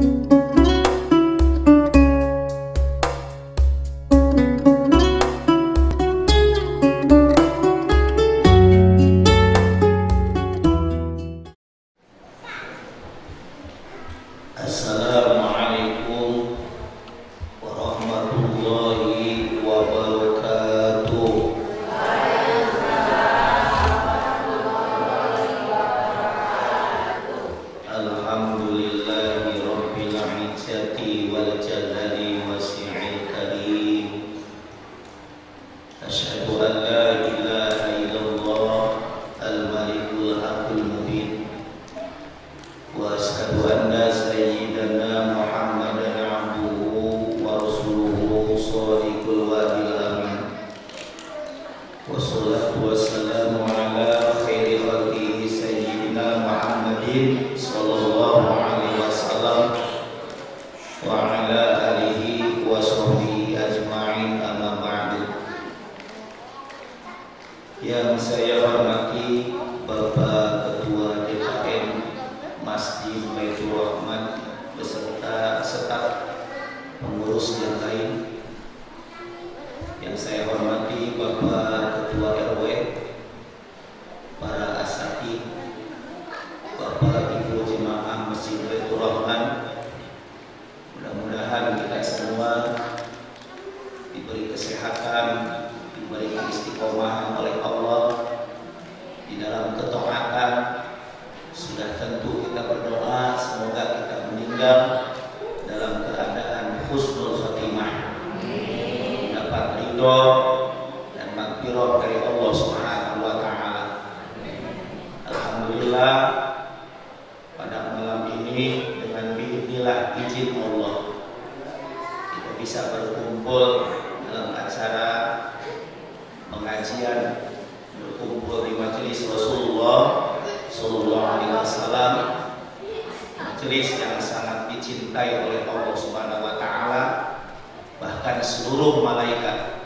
Assalamualaikum warahmatullahi wabarakatuh. Alhamdulillahi rabbil izzati wal jalali wasi'il karim. Asyhadu an la ilaha illallah al-malikul haqqul mubin. Wa asyhadu anna sayyidana Muhammadan abduhu wa rasuluhu shadiqul wa'dil amin. Wassalatu wassalamu ala khairi khalqihi sayyidina Muhammadin sallallahu alaihi wasallam wa ala alihi wa sahbihi ajma'in, amma ba'du. Yang saya hormati Bapak Ketua DKM Masjid Baitur Rahman beserta staf pengurus yang lain. Yang saya hormati Bapak Ketua RW, para asatidz, Bapak Ibu jemaah Masjid Baitur Rahman. Mudah-mudahan kita semua diberi kesehatan, diberi istiqomah oleh Allah di dalam ketaatan. Sudah tentu kita berdoa semoga kita meninggal dalam keadaan husnul khotimah, dapat ridho dan magfirah dari Allah Subhanahu wa taala. Alhamdulillah, pada malam ini dengan biidznillah, izin Allah, kita bisa berkumpul dalam acara pengajian, berkumpul di majelis Rasulullah Sallallahu Alaihi Wasallam, majelis yang sangat dicintai oleh Allah Subhanahu Wa Taala. Bahkan seluruh malaikat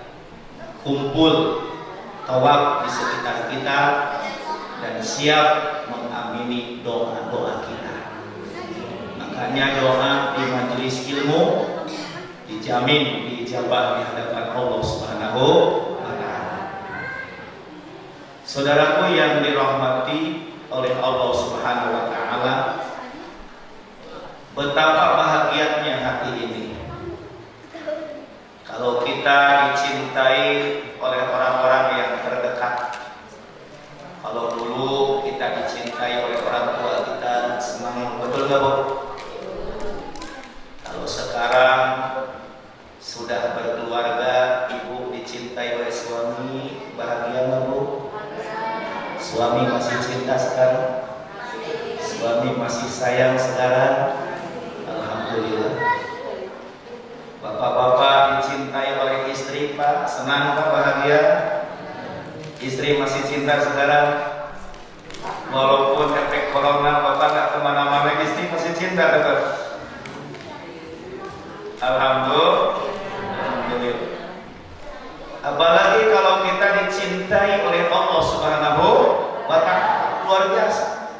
kumpul tawaf di sekitar kita dan siap mengamini doa-doa kita. Makanya doa di majelis ilmu dijamin diijabah di hadapan Allah Subhanahu Wa Taala. Saudaraku yang dirahmati oleh Allah Subhanahu wa taala, betapa bahagianya hati ini kalau kita dicintai oleh orang-orang yang terdekat. Kalau dulu kita dicintai oleh orang tua kita, senang, betul nggak Bu? Kalau sekarang sudah berkeluarga, ibu dicintai oleh suami, bahagia nggak Bu? Suami masih cinta sekarang? Suami masih sayang sekarang? Alhamdulillah. Bapak-bapak dicintai oleh istri, Pak, senang Pak, bahagia? Istri masih cinta sekarang? Walaupun efek corona Bapak gak kemana-mana, istri masih cinta tetap? Alhamdulillah. Apalagi kalau kita dicintai oleh Allah Subhanahu wa Ta'ala, luar biasa.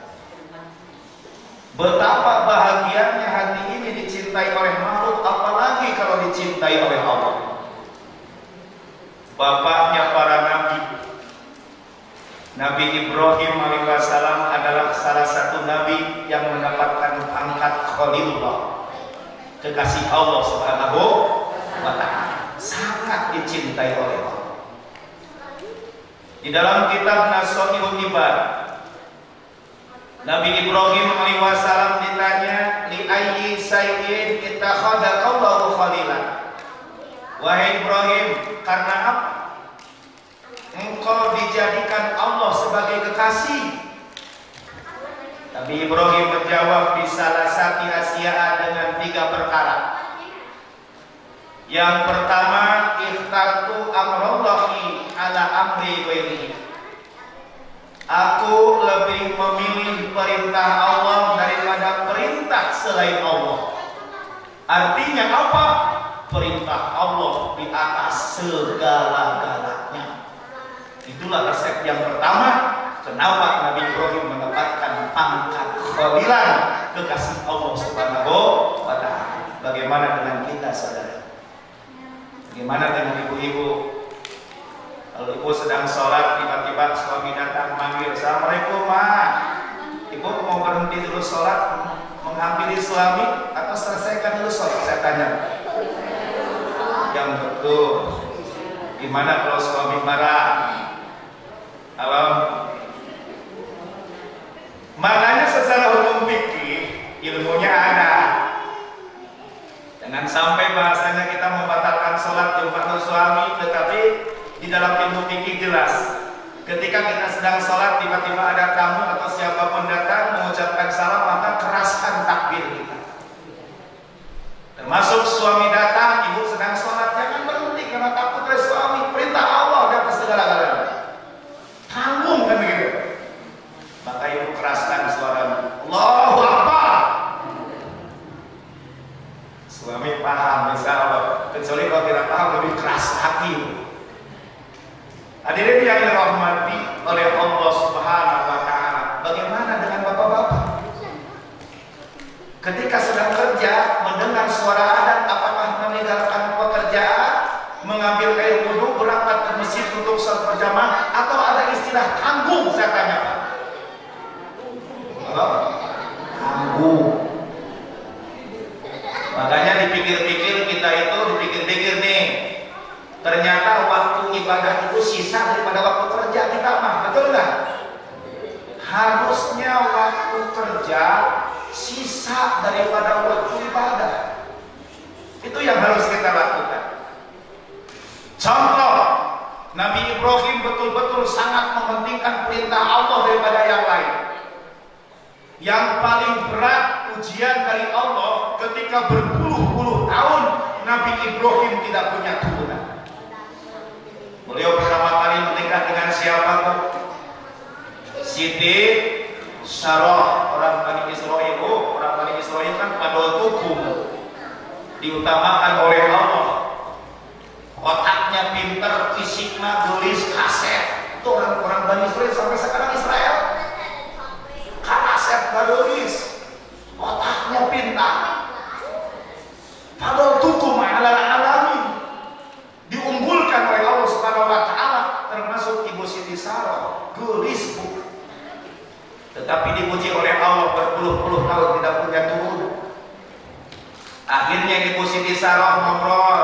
Betapa bahagianya hati ini dicintai oleh makhluk, apalagi kalau dicintai oleh Allah. Bapaknya para nabi, Nabi Ibrahim alaihissalam adalah salah satu nabi yang mendapatkan pangkat Khalilullah, kekasih Allah Subhanahu wa Ta'ala. Sangat dicintai oleh Allah. Di dalam kitab Nashihul Ibad, Nabi Ibrahim alaihissalam ditanya, li ayyi sayyid ittakhadallahu khalilan. Wahai Ibrahim, karena apa engkau dijadikan Allah sebagai kekasih? Nabi Ibrahim menjawab, bisalasati asya'a, dengan 3 perkara. Yang pertama, ikhtartu amrallahi ala amri ghairihi. Aku lebih memilih perintah Allah daripada perintah selain Allah. Artinya apa? Perintah Allah di atas segala-galanya. Itulah resep yang pertama kenapa Nabi Ibrahim mendapatkan pangkat khalilan, kekasih Allah Subhanahu wa bagaimana dengan kita, saudara? Bagaimana dengan ibu-ibu? Kalau ibu sedang sholat, tiba-tiba suami datang manggil, "Assalamualaikum, Ma." Ibu mau berhenti dulu sholat, menghampiri suami, atau selesaikan dulu sholat? Saya tanya. Yang betul. Gimana kalau suami marah? Kalau makanya secara hukum fikih ilmunya ada. Jangan sampai bahasanya kita membatalkan sholat di rumah suami, tetapi di dalam ilmu fikih jelas. Ketika kita sedang sholat, tiba-tiba ada tamu atau siapapun datang mengucapkan salam, maka keraskan takbir kita. Termasuk suami datang, ibu sedang sholat, jangan berhenti karena takut oleh suami. Perintah Allah di atas segala-galanya. Tanggung kan begitu. Maka ibu keraskan suaranya, Allahu Akbar. Suami paham, misalnya, kecuali kalau tidak paham lebih keras hati. Hadirin yang dirahmati oleh Allah Subhanahu wa Ta'ala, bagaimana dengan bapak-bapak? Ketika sedang kerja, mendengar suara adzan, apakah meninggalkan pekerjaan, mengambil air wudhu, berangkat ke masjid untuk sholat berjamaah, atau ada istilah tanggung? Saya tanya, Pak. Halo? Tanggung. Makanya dipikir-pikir kita itu, dipikir-pikir nih, ternyata waktu ibadah itu sisa daripada waktu kerja kita mah, betul nggak? Harusnya waktu kerja sisa daripada waktu ibadah. Itu yang harus kita lakukan. Contoh, Nabi Ibrahim betul-betul sangat mementingkan perintah Allah daripada yang lain. Yang paling berat ujian dari Allah ketika berpuluh-puluh tahun Nabi Ibrahim tidak punya turunan. Beliau pertama kali menikah dengan siapa? Siti Sarah, orang Bani Israel. Orang Bani Israel kan padol tukum, diutamakan oleh Allah. Otaknya pinter, fisiknya gelis, kaset. Itu orang Bani Israel sampai sekarang Israel. Kaset gelis, otaknya pintar. Padol tukum ala alamin. Diunggulkan oleh Allah Subhanahu wa Ta'ala, termasuk Ibu Siti Sarah, gelis bu. Tetapi dipuji oleh Allah berpuluh-puluh tahun tidak punya turun. Akhirnya Ibu Siti Sarah ngobrol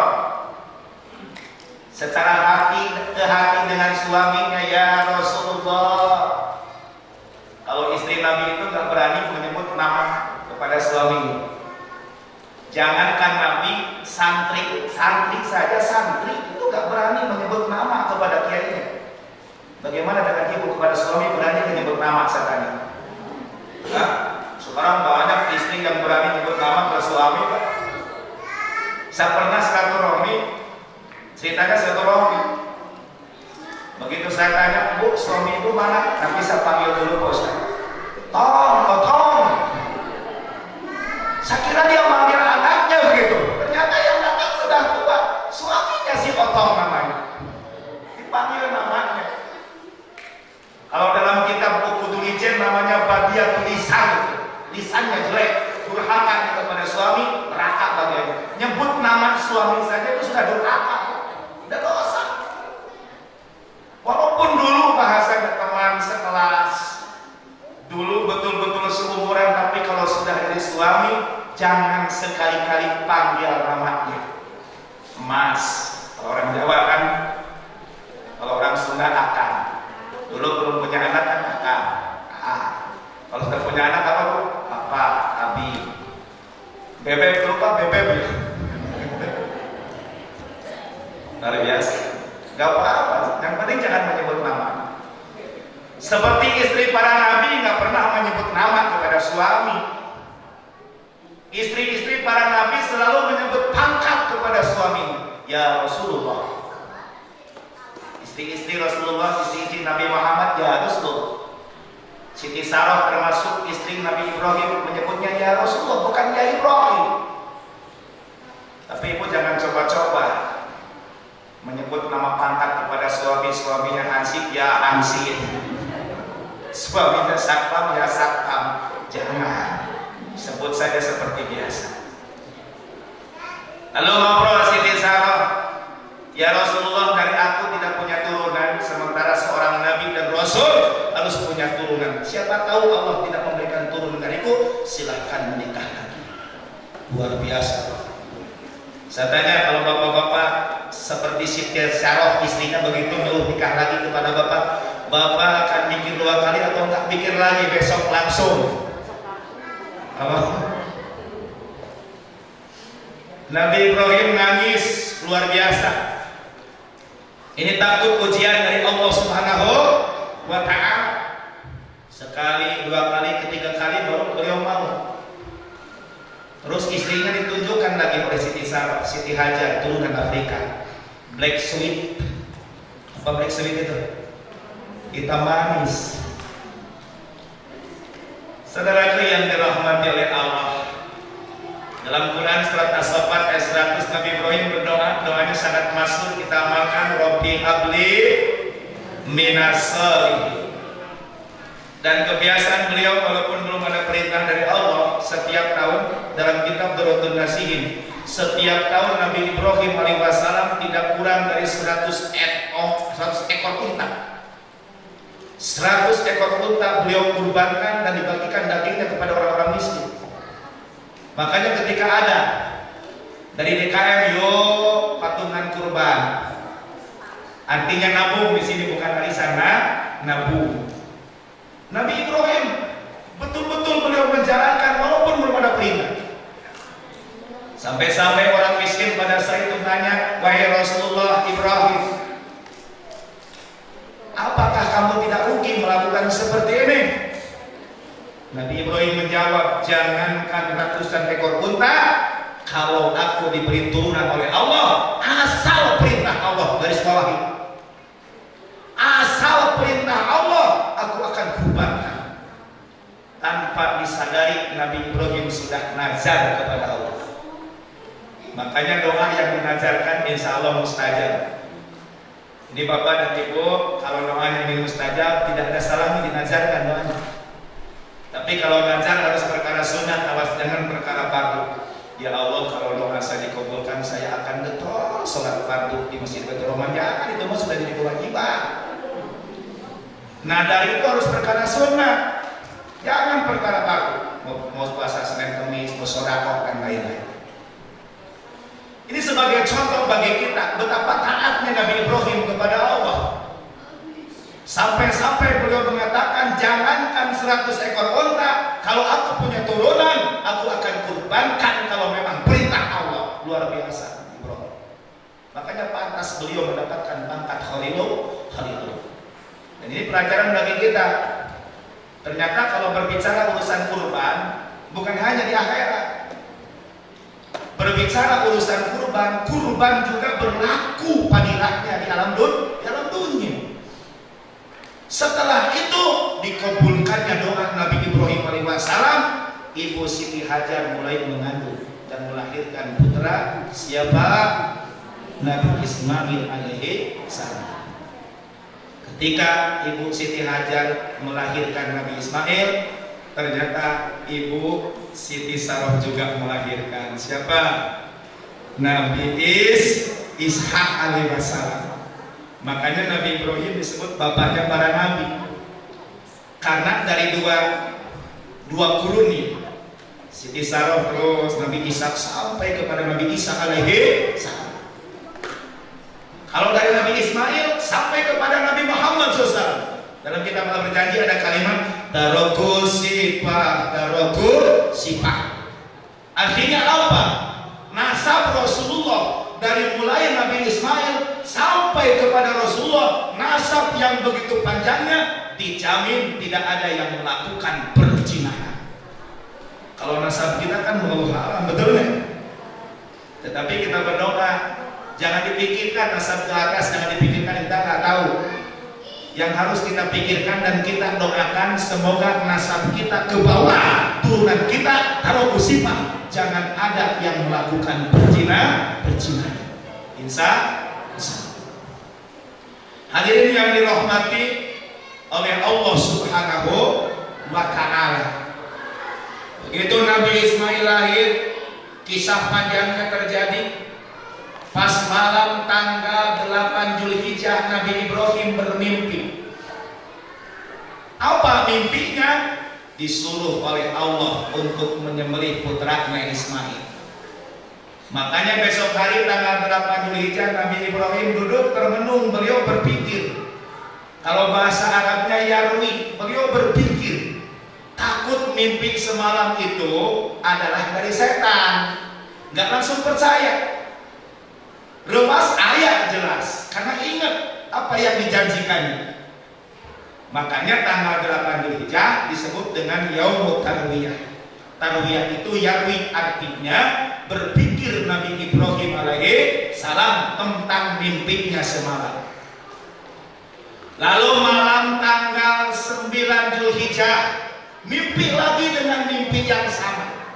secara hati ke hati dengan suaminya, "Ya Rasulullah." Kalau istri Nabi itu nggak berani menyebut nama kepada suaminya. Jangankan Nabi, santri saja, santri itu gak berani menyebut nama kepada kiainya. Bagaimana dengan ibu kepada suami berani menyebut nama, saya tanya? Nah, sekarang banyak istri yang berani menyebut nama kepada suami, Pak. Saya pernah silaturahmi, ceritanya silaturahmi. Begitu saya tanya, "Bu, suami ibu mana?" Nanti saya panggil dulu Pak Ustaz. Tong. Saya kira dia manggil anaknya begitu. Ternyata yang datang sudah tua. Suaminya si Otong namanya. Dipanggil namanya. Kalau dalam kitab buku tulisan namanya Badiatul Lisan. Lisannya jelek, durhaka kepada suami, neraka bagiannya. Nyebut nama suami saja itu sudah durhaka. Udah dosa. Walaupun dulu bahasanya teman sekelas, dulu betul-betul seumuran, tapi kalau sudah jadi suami, jangan sekali-kali panggil namanya Mas. Kalau orang Jawa kan, kalau orang Sunda Akang. Dulu belum punya anak kan Akang. Kalau sudah punya anak apa bu? Apa? Abi. Bebek dulu Pak, bebek. Luar biasa. Gak apa-apa. Yang penting jangan menyebut nama. Seperti istri para nabi nggak pernah menyebut nama kepada suami. Istri-istri para nabi selalu menyebut pangkat kepada suaminya. Ya Rasulullah. Istri-istri Rasulullah, istri-istri Nabi Muhammad, ya Rasulullah. Siti Sarah termasuk istri Nabi Ibrahim menyebutnya ya Rasulullah, bukan ya Ibrahim. Tapi ibu jangan coba-coba menyebut nama pangkat kepada suaminya Hansip, ya Hansip. Suaminya Satpam, ya Satpam. Jangan, sebut saja seperti biasa. Lalu ngobrol Siti Sarah, ya Rasulullah, dari aku tidak punya turunan, sementara seorang Nabi dan Rasul harus punya turunan. Siapa tahu Allah tidak memberikan turunan dariku, silahkan menikah lagi. Luar biasa. Saya tanya, kalau bapak-bapak seperti Siti Sarah istrinya begitu mau nikah lagi kepada bapak, bapak akan mikir 2 kali atau enggak mikir lagi besok langsung? Apa? Nabi Ibrahim nangis luar biasa. Ini takut ujian dari Allah Subhanahu wa ta'ala. Sekali, 2 kali, ketiga kali baru beliau mau. Terus istrinya ditunjukkan lagi oleh Siti Sarah, Siti Hajar, turunan Afrika. Black sweet. Apa black sweet itu? Hitam manis. Saudaraku yang dirahmati oleh Allah, dalam Quran surat As-Saffat ayat 100 Nabi Ibrahim berdoa, doanya sangat masyhur kita amalkan, Rabbi habli minas sholihin. Dan kebiasaan beliau walaupun belum ada perintah dari Allah, setiap tahun dalam kitab Durratun Nasihin, setiap tahun Nabi Ibrahim alaihissalam tidak kurang dari 100 ekor unta. 100 ekor unta beliau kurbankan dan dibagikan dagingnya kepada orang-orang miskin. Makanya ketika ada dari DKM, yo patungan kurban, artinya nabung, di sini bukan arisan, nabung. Nabi Ibrahim betul-betul beliau menjalankan walaupun belum ada perintah. Sampai-sampai orang miskin pada saat itu nanya, wahai Rasulullah Ibrahim, apakah kamu tidak rugi melakukan seperti ini? Nabi Ibrahim menjawab, jangankan ratusan ekor unta, kalau aku diberi turunan oleh Allah, asal perintah Allah, garis bawahi, asal perintah Allah, aku akan kurbankan. Tanpa disadari Nabi Ibrahim sudah nazar kepada Allah. Makanya doa yang dinazarkan insya Allah mustajab. Ini Bapak dan Ibu, kalau doanya ingin mustajab, tidak ada salahnya dinazarkan doanya. Tapi kalau nazar harus perkara sunat, awas jangan perkara fardu. Ya Allah, kalau doa saya dikabulkan, saya akan getol sholat fardu di Masjid Baitur Rahman. Jangan, itu mah sudah jadi kewajiban. Nadar itu harus perkara sunat, jangan perkara fardu. Mau puasa Senin Kamis, mau sedekah dan lain-lain. Ini sebagai contoh bagi kita betapa taatnya Nabi Ibrahim kepada Allah. Sampai-sampai beliau mengatakan, jangankan 100 ekor unta, kalau aku punya turunan, aku akan kurbankan kalau memang perintah Allah. Luar biasa Ibrahim. Makanya pantas beliau mendapatkan pangkat Khalilullah. Dan ini pelajaran bagi kita. Ternyata kalau berbicara urusan kurban, bukan hanya di akhirat. Berbicara urusan kurban, kurban juga berlaku padilahnya di alam dunia. Setelah itu dikabulkannya doa Nabi Ibrahim alaihissalam, Ibu Siti Hajar mulai mengandung dan melahirkan putra siapa? Nabi Ismail alaihissalam. Ketika Ibu Siti Hajar melahirkan Nabi Ismail, ternyata Ibu Siti Sarah juga melahirkan siapa? Nabi Ishak alaihissalam. Makanya Nabi Ibrahim disebut bapaknya para nabi, karena dari dua kuruni, Siti Sarah terus Nabi Ishak sampai kepada Nabi Isa alaihissalam. Kalau dari Nabi Ismail sampai kepada Nabi Muhammad SAW. Dalam kitab Allah berjanji ada kalimat taroku sifah. Artinya apa? Nasab Rasulullah dari mulai Nabi Ismail sampai kepada Rasulullah, nasab yang begitu panjangnya, dijamin tidak ada yang melakukan perzinahan. Kalau nasab kita kan wallahu a'lam, betul ya? Tetapi kita berdoa, jangan dipikirkan nasab ke atas, jangan dipikirkan kita nggak tahu. Yang harus kita pikirkan dan kita doakan, semoga nasab kita ke bawah, turunan kita taruh sifat. Jangan ada yang melakukan perzinahan. Insya Allah. Hadirin yang dirahmati oleh Allah Subhanahu wa ta'ala. Begitu Nabi Ismail lahir, Kisah panjangnya terjadi pas malam tanggal 8 Zulhijjah. Nabi Ibrahim bermimpi. Apa mimpinya? Disuruh oleh Allah untuk menyembelih putranya Ismail. Makanya besok hari tanggal 8 Zulhijjah Nabi Ibrahim duduk termenung. Beliau berpikir. Kalau bahasa Arabnya yarwi, beliau berpikir. Takut mimpi semalam itu adalah dari setan. Gak langsung percaya. Rewas ayat jelas. Karena ingat apa yang dijanjikannya. Makanya tanggal 8 Zulhijjah disebut dengan Yaumut Tarwiyah. Tarwiyah itu yarwi, artinya berpikir Nabi Ibrahim alaihi salam tentang mimpinya semalam. Lalu malam tanggal 9 Zulhijjah mimpi lagi dengan mimpi yang sama.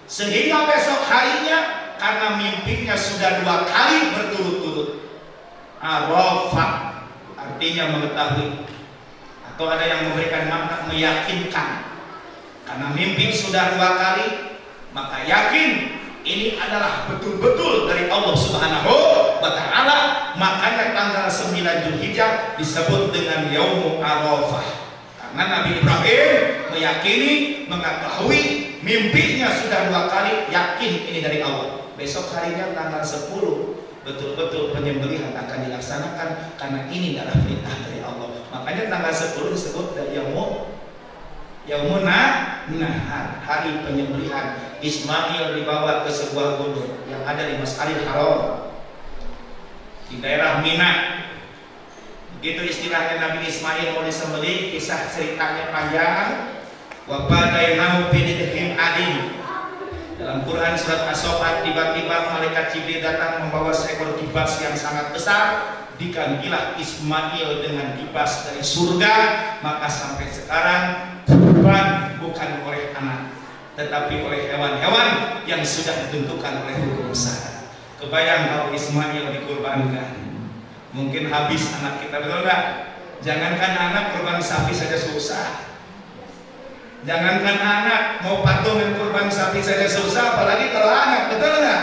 Sehingga besok harinya karena mimpinya sudah 2 kali berturut-turut, arafah artinya mengetahui, atau ada yang memberikan makna meyakinkan. Karena mimpi sudah 2 kali, maka yakin ini adalah betul-betul dari Allah Subhanahu wa Ta'ala. Makanya tanggal 9 Zulhijjah disebut dengan Yaumul Arafah. Karena Nabi Ibrahim meyakini, mengetahui mimpinya sudah 2 kali, yakin ini dari Allah. Besok harinya tanggal 10 betul-betul penyembelihan akan dilaksanakan karena ini adalah perintah dari Allah. Makanya tanggal 10 disebut Yaumun Nahar, hari penyembelihan. Ismail dibawa ke sebuah gunung yang ada di Mas'aril Haram di daerah Mina. Begitu istilahnya Nabi Ismail mau disembelih, kisah ceritanya panjang. Wa badainahu bidhim adim. Dalam Quran surat As-Saffat, tiba-tiba malaikat Jibril datang membawa seekor kibas yang sangat besar. Digantilah Ismail dengan kibas dari surga. Maka sampai sekarang kurban bukan oleh anak, tetapi oleh hewan-hewan yang sudah ditentukan oleh hukum syara. Kebayang kalau Ismail dikurbankan, mungkin habis anak kita, betul nggak? Jangankan anak, kurban sapi saja susah. Jangankan anak, mau patungan kurban sapi saja susah, apalagi kalau anak, betul nggak?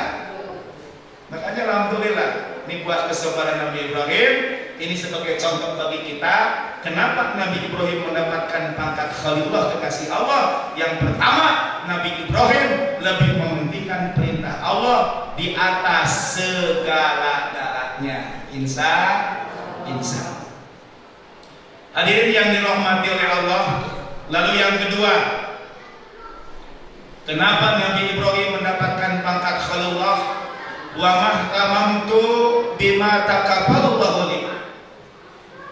Makanya alhamdulillah, ini buat kesabaran Nabi Ibrahim. Ini sebagai contoh bagi kita. Kenapa Nabi Ibrahim mendapatkan pangkat Khalilullah, kekasih Allah? Yang pertama, Nabi Ibrahim lebih mementingkan perintah Allah di atas segala-galanya. Insya Allah. Hadirin yang dirahmati oleh Allah. Lalu yang kedua, kenapa Nabi Ibrahim mendapatkan pangkat Khalilullah? Wa mahtamamtu bima taqabbalallahu li.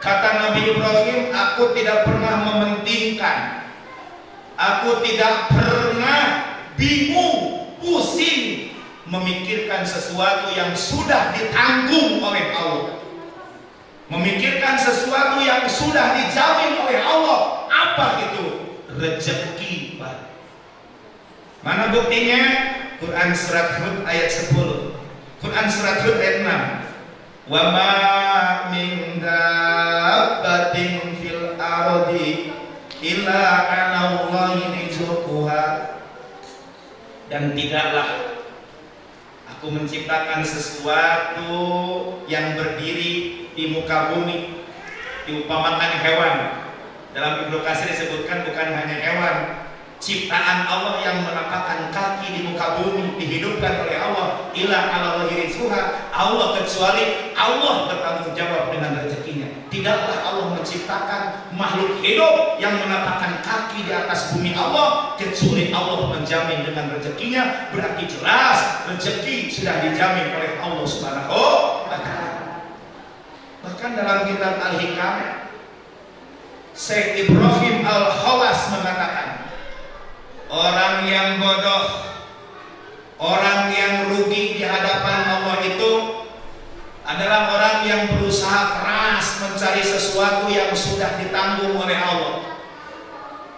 Kata Nabi Ibrahim, aku tidak pernah mementingkan, aku tidak pernah bingung, pusing memikirkan sesuatu yang sudah ditanggung oleh Allah, memikirkan sesuatu yang sudah dijamin oleh Allah. Apa itu? Rezeki, Pak. Mana buktinya? Quran surat Hud ayat 10, Quran surat Hud ayat 6. Wa ma min dabbatin fil ardi illa 'ala Allahi rizquha. Dan tidaklah aku menciptakan sesuatu yang berdiri di muka bumi, diumpamakan hewan. Dalam Ibnu Katsir disebutkan bukan hanya hewan, ciptaan Allah yang menapakkan kaki di muka bumi, dihidupkan oleh Allah. Ila ala rizquha, Allah kecuali Allah bertanggung jawab dengan rezekinya. Tidaklah Allah menciptakan makhluk hidup yang menapakkan kaki di atas bumi Allah kecuali Allah menjamin dengan rezekinya. Berarti jelas rezeki sudah dijamin oleh Allah Subhanahu wa Ta'ala. Bahkan dalam kitab Al-Hikam, Syekh Ibrahim Al-Khawas mengatakan, orang yang bodoh, orang yang rugi di hadapan Allah itu adalah orang yang berusaha keras mencari sesuatu yang sudah ditanggung oleh Allah.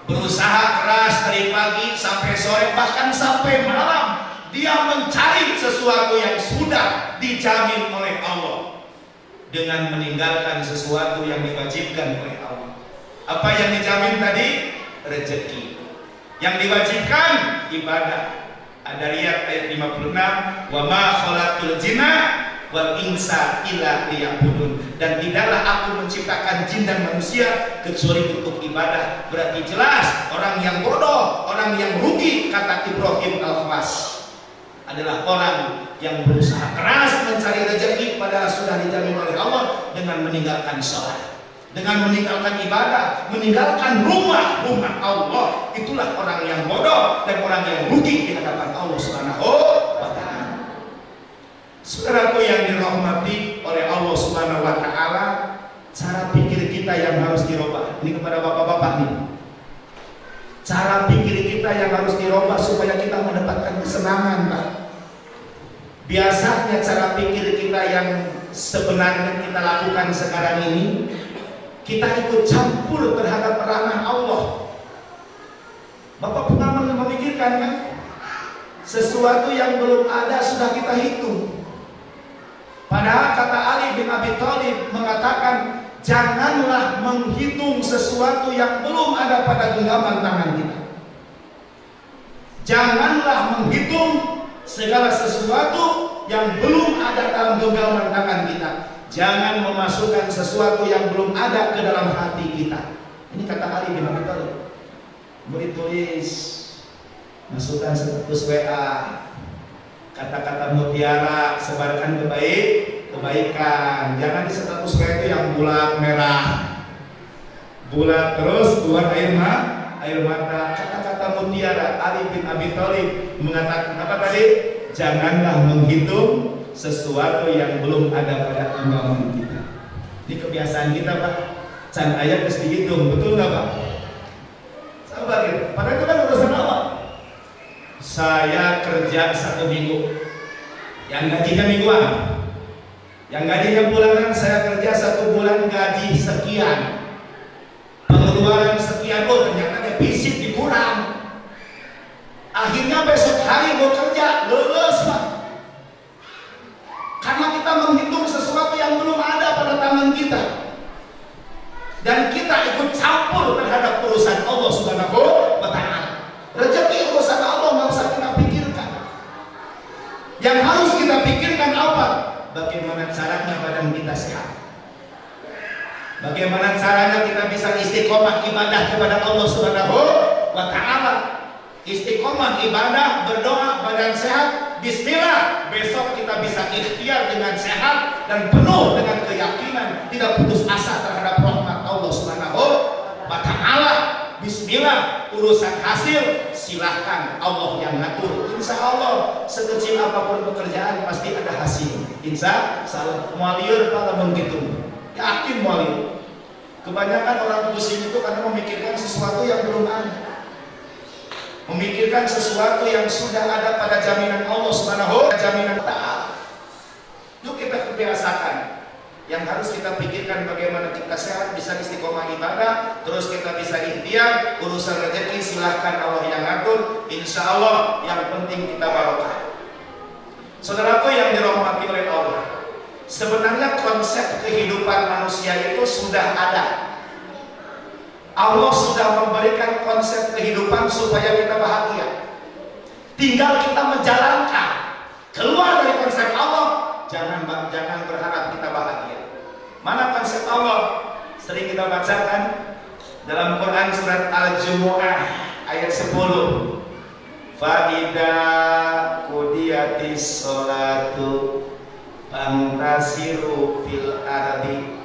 Berusaha keras dari pagi sampai sore, bahkan sampai malam, dia mencari sesuatu yang sudah dijamin oleh Allah dengan meninggalkan sesuatu yang diwajibkan oleh Allah. Apa yang dijamin tadi? Rezeki. Yang diwajibkan ibadah. Ad-Dariyat ayat 56, wa ma khalaqtul jinna wal insa illa liya'budun. Dan tidaklah aku menciptakan jin dan manusia kecuali untuk ibadah. Berarti jelas orang yang bodoh, orang yang rugi, kata Ibrahim Al-Khawas, adalah orang yang berusaha keras mencari rezeki padahal sudah dijamin oleh Allah dengan meninggalkan sholat, dengan meninggalkan ibadah, meninggalkan rumah Allah. Itulah orang yang bodoh dan orang yang rugi di hadapan Allah Subhanahu wa ta'ala. Saudaraku yang dirahmati oleh Allah Subhanahu wa ta'ala, cara pikir kita yang harus dirubah. Ini kepada bapak-bapak nih. Cara pikir kita yang harus dirubah supaya kita mendapatkan kesenangan, Pak. Biasanya cara pikir kita yang sebenarnya kita lakukan sekarang ini, kita ikut campur terhadap ranah Allah. Bapak pernah memikirkan kan? Sesuatu yang belum ada sudah kita hitung. Padahal kata Ali bin Abi Thalib mengatakan, janganlah menghitung sesuatu yang belum ada pada genggaman tangan kita. Janganlah menghitung segala sesuatu yang belum ada dalam genggaman tangan kita. Jangan memasukkan sesuatu yang belum ada ke dalam hati kita. Ini kata Ali bin Abi Thalib. Murid tulis, masukkan status WA, kata-kata mutiara, sebarkan kebaikan. Jangan di status WA itu yang bulat merah, bulat terus keluar air mata. Kata-kata mutiara. Ali bin Abi Thalib mengatakan apa tadi? Janganlah menghitung sesuatu yang belum ada pada genggaman kita. Ini kebiasaan kita, Pak. Can ayat mesti dihitung, betul nggak, Pak? Sabar ya. Padahal itu kan urusan Allah. Saya kerja 1 minggu, yang gajinya mingguan, yang gajinya bulanan. Saya kerja 1 bulan gaji sekian, pengeluaran sekian. Oh, ternyata defisit dikurang. Akhirnya besok hari mau kerja lulus, Pak. Karena kita menghitung sesuatu yang belum ada pada tangan kita, dan kita ikut campur terhadap urusan Allah Subhanahu wa ta'ala. Rezeki urusan Allah nggak usah kita pikirkan. Yang harus kita pikirkan apa? Bagaimana caranya badan kita sehat, bagaimana caranya kita bisa istiqomah ibadah kepada Allah Subhanahu wa ta'ala. Istiqomah ibadah, berdoa, badan sehat, bismillah, besok kita bisa ikhtiar dengan sehat dan penuh dengan keyakinan, tidak putus asa terhadap rahmat Allah Subhanahu wa ta'ala. Bismillah, urusan hasil silahkan Allah yang ngatur. Insya Allah sekecil apapun pekerjaan pasti ada hasil. Insya Allah. Mualir kalau begitu, yakin mualir. Kebanyakan orang pusing itu karena memikirkan sesuatu yang belum ada, memikirkan sesuatu yang sudah ada pada jaminan Allah Subhanahu wa ta'ala, jaminan ta'ala. Yuk kita kebiasakan. Yang harus kita pikirkan bagaimana kita sehat, bisa istiqomah ibadah, terus kita bisa ikhtiar. Urusan rezeki silahkan Allah yang ngatur. Insya Allah yang penting kita barokah. Saudaraku yang dirahmati oleh Allah, sebenarnya konsep kehidupan manusia itu sudah ada. Allah sudah memberikan konsep kehidupan supaya kita bahagia. Tinggal kita menjalankan. Keluar dari konsep Allah, jangan berharap kita bahagia. Mana konsep Allah? Sering kita bacakan dalam Quran surat Al-Jumu'ah ayat 10. Fa'idha qudiyatis sholatu fantasiru fil ardi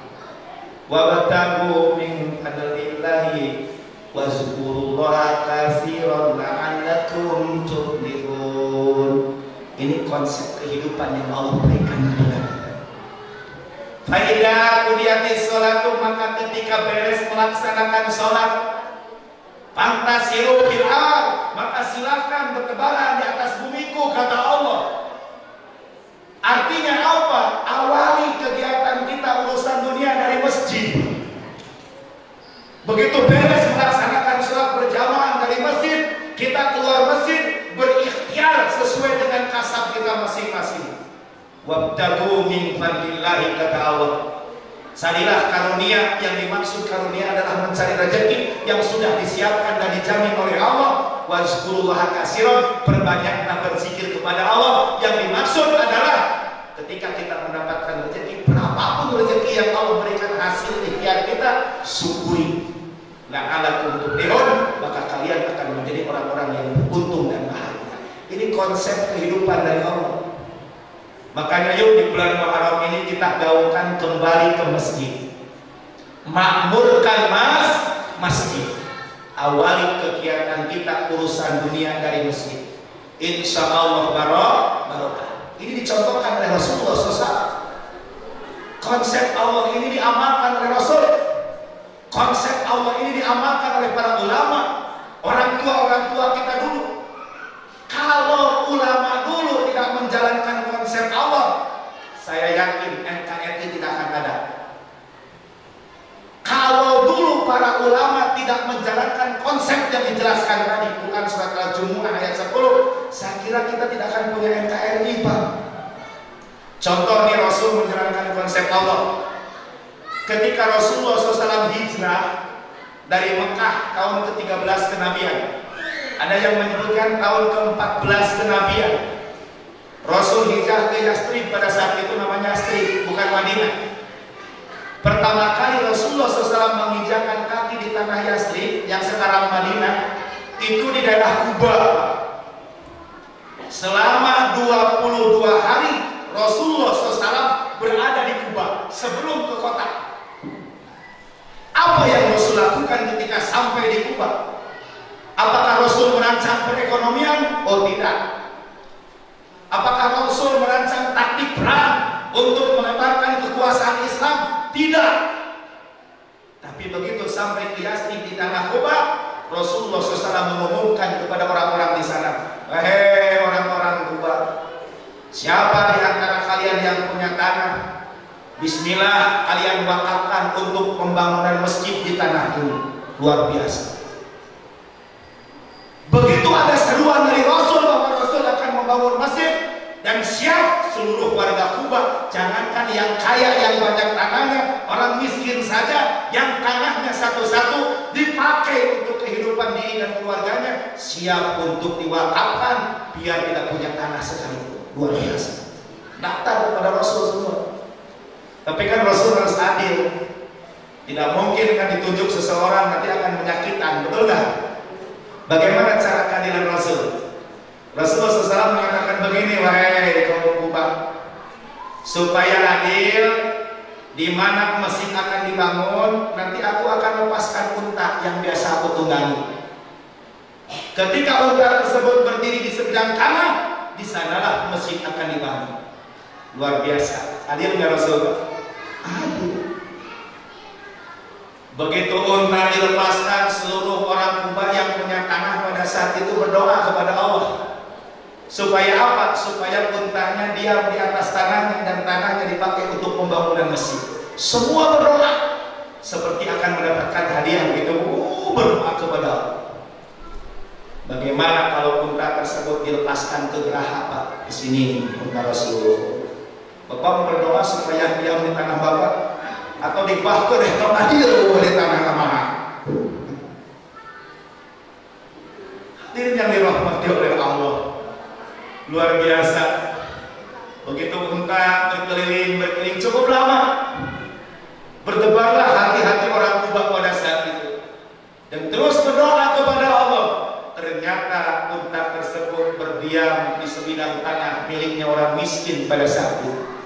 wabtagu min fadlillahi wazkurullaha katsiran la'allakum tuflihun. Ini konsep kehidupan yang Allah berikan kepada kita. Faidah qudiyatis sholatu, maka ketika beres melaksanakan sholat, fantasiru fil ard, maka silakan bertebaran di atas bumiku, kata Allah. Artinya apa? Awali kegiatan kita urusan dunia dari masjid. Begitu beres melaksanakan sholat berjamaah dari masjid, kita keluar masjid berikhtiar sesuai dengan kasab kita masing-masing. Wabtagu min fadlillahi, kata Allah. Carilah karunia. Yang dimaksud karunia adalah mencari rezeki yang sudah disiapkan dan dijamin oleh Allah. wazkurullaha katsiran, perbanyaklah berzikir kepada Allah. Yang dimaksud adalah ketika kita mendapatkan rezeki, berapapun rezeki yang Allah berikan hasil ikhtiar kita, syukuri. La'alakum tuflihun, maka kalian akan menjadi orang-orang yang beruntung dan bahagia. Ini konsep kehidupan dari Allah. Makanya yuk di bulan Muharram ini kita gaungkan kembali ke masjid. Makmurkan masjid. Awali kegiatan kita urusan dunia dari masjid. Insya Allah barokah. Ini dicontohkan oleh Rasulullah SAW. Konsep Allah ini diamalkan oleh Rasul. Konsep Allah ini diamalkan oleh para ulama, orang tua kita dulu. Kalau ulama dulu tidak menjalankan konsep Allah, saya yakin NKRI tidak akan ada. Kalau dulu para ulama tidak menjalankan konsep yang dijelaskan tadi, bukan surat Al-Jumu'ah ayat 10, saya kira kita tidak akan punya NKRI, Pak. Contoh nih, Rasul menjalankan konsep Allah. Ketika Rasulullah SAW hijrah dari Mekah tahun ke-13 kenabian, ada yang menyebutkan tahun ke-14 kenabian, Rasul hijrah ke Yastrib. Pada saat itu namanya Yastrib, bukan Madinah. Pertama kali Rasulullah SAW menginjakkan kaki di tanah Yastrib yang sekarang Madinah, itu di daerah Kuba. Selama 22 hari Rasulullah SAW berada di Kuba sebelum ke kota. Apa yang Rasul lakukan ketika sampai di Kuba? Apakah Rasul merancang perekonomian? Oh tidak. Apakah Rasul merancang taktik perang untuk melebarkan kekuasaan Islam? Tidak. Tapi begitu sampai ke Yastrib di tanah Kuba, Rasulullah SAW mengumumkan kepada orang-orang di sana, "Hei orang-orang Kuba, siapa di antara kalian yang punya tanah? Bismillah, kalian wakafkan untuk pembangunan masjid di tanah ini." Luar biasa. Begitu ada seruan dari Rasul bahwa Rasul akan membangun masjid, dan siap seluruh warga Kuba, jangankan yang kaya yang banyak tanahnya, orang miskin saja yang tanahnya satu-satu dipakai untuk kehidupan diri dan keluarganya, siap untuk diwakafkan biar tidak punya tanah sekalipun. Luar biasa. Daftar kepada Rasul semua. Tapi kan Rasul harus adil. Tidak mungkin kan ditunjuk seseorang nanti akan menyakitkan, betul nggak? Bagaimana cara keadilan Rasul? Rasulullah SAW mengatakan begini, wahai kaum Kuba, supaya adil, di mana masjid akan dibangun, nanti aku akan lepaskan unta yang biasa aku tunggangi. Ketika unta tersebut berdiri di sebidang kanan, di sanalah masjid akan dibangun. Luar biasa. Adil nggak Rasul? Adil. Begitu unta dilepaskan, seluruh orang Kuba yang punya tanah pada saat itu berdoa kepada Allah. Supaya apa? Supaya untanya diam di atas tanahnya dan tanahnya dipakai untuk pembangunan masjid. Semua berdoa seperti akan mendapatkan hadiah begitu. Berdoa kepada Allah. Bagaimana kalau unta tersebut dilepaskan ke geraha, Pak? Di sini unta Rasul. Bapak berdoa supaya diam di tanah Bapak, atau dibahke deh kalau adil di tanah mana? Hadirin yang dirahmati oleh Allah, luar biasa. Begitu unta berkeliling cukup lama, berdebarlah hati-hati orang Kuba pada saat itu, dan terus berdoa kepada Allah. Ternyata unta tersebut berdiam di sebidang tanah miliknya orang miskin pada saat itu.